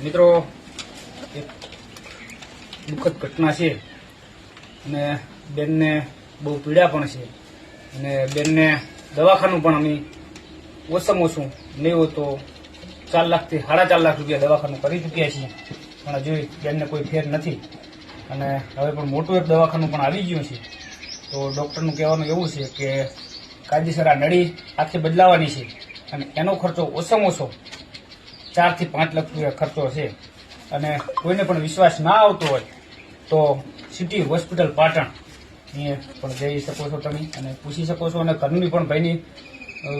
મિત્રો એક દુઃખદ ઘટના છે અને બેનને બહુ પીડા પણ છે અને બેનને દવાખાનું પણ અમે ઓછામાં ઓછું નહીં હોય તો 4 લાખથી 4.5 લાખ રૂપિયા દવાખાનું કરી ચૂક્યા છીએ, પણ હજુ બેનને કોઈ ફેર નથી અને હવે પણ મોટું એક દવાખાનું પણ આવી ગયું છે. તો ડૉક્ટરનું કહેવાનું એવું છે કે કાયદેસર આ નળી આખી બદલાવાની છે અને એનો ખર્ચો ઓછામાં ઓછો 4 થી 5 લાખ રૂપિયા ખર્ચો છે. અને કોઈને પણ વિશ્વાસ ના આવતો હોય તો સિટી હોસ્પિટલ પાટણ એ પણ જઈ શકો છો તમે અને પૂછી શકો છો અને ઘરની પણ ભાઈની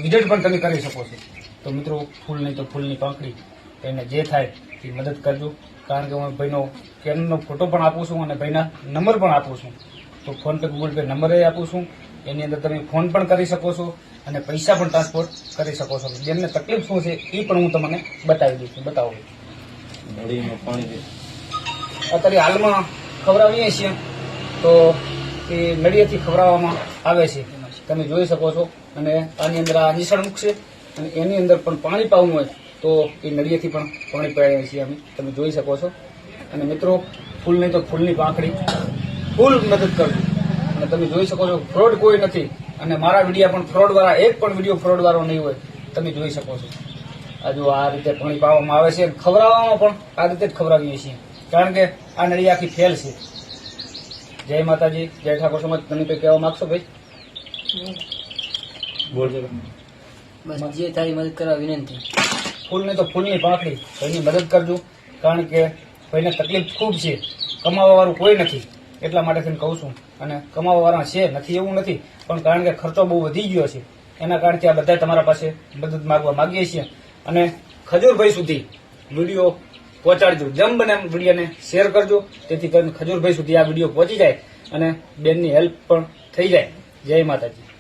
વિઝિટ પણ તમે કરી શકો છો. તો મિત્રો ફૂલ નહીં તો ફૂલની પાંખડી એને જે થાય એ મદદ કરજો, કારણ કે હું ભાઈનો કેનનો ફોટો પણ આપું છું અને ભાઈના નંબર પણ આપું છું. તો phone pay Google pay number આપું છું, એની અંદર તમે ફોન પણ કરી શકો છો અને પૈસા પણ ટ્રાન્સફર કરી શકો છો. જેમને તકલીફ શું છે એ પણ હું તમને બતાવી દઉં છું. બતાવો અત્યારે હાલમાં ખવડાવીએ છીએ તો એ નળિયેથી ખવડાવવામાં આવે છે, તમે જોઈ શકો છો. અને આની અંદર આ નિશાળ મૂકશે અને એની અંદર પણ પાણી પાવું હોય તો એ નળિયેથી પણ પાણી પાઈએ છીએ અમે, તમે જોઈ શકો છો. અને મિત્રો ફૂલ નહીં તો ફૂલની પાંખડી ફૂલ મદદ કરજો અને તમે જોઈ શકો છો ફ્રોડ કોઈ નથી અને મારા વિડીયા પણ ફ્રોડવાળા એક પણ વિડીયો ફ્રોડવાળો નહીં હોય, તમે જોઈ શકો છો. હજુ આ રીતે પાણી પાવામાં આવે છે, ખવડાવવામાં પણ આ રીતે જ ખવડાવીએ છીએ, કારણ કે આ નળી આખી ફેલ છે. જય માતાજી, જય ઠાકોર સમાજ. તમે કંઈ કહેવા માંગશો ભાઈ? બોલજો. બસ જે તારી મદદ કરવા વિનંતી. ફૂલ નહીં તો ફૂલની પાંખડી ભાઈની મદદ કરજો, કારણ કે ભાઈને તકલીફ ખૂબ છે, કમાવા વાળું કોઈ નથી, એટલા માટે થઈને કહું છું. અને કમાવા વાળા છે નથી એવું નથી, પણ કારણ કે ખર્ચો બહુ વધી ગયો છે એના કારણથી આ બધા તમારા પાસે મદદ માંગવા માંગીએ છીએ. અને ખજૂરભાઈ સુધી વિડીયો પહોંચાડજો, જેમ બને એમ વિડીયોને શેર કરજો, તેથી કરીને ખજૂરભાઈ સુધી આ વિડીયો પહોંચી જાય અને બેનની હેલ્પ પણ થઈ જાય. જય માતાજી.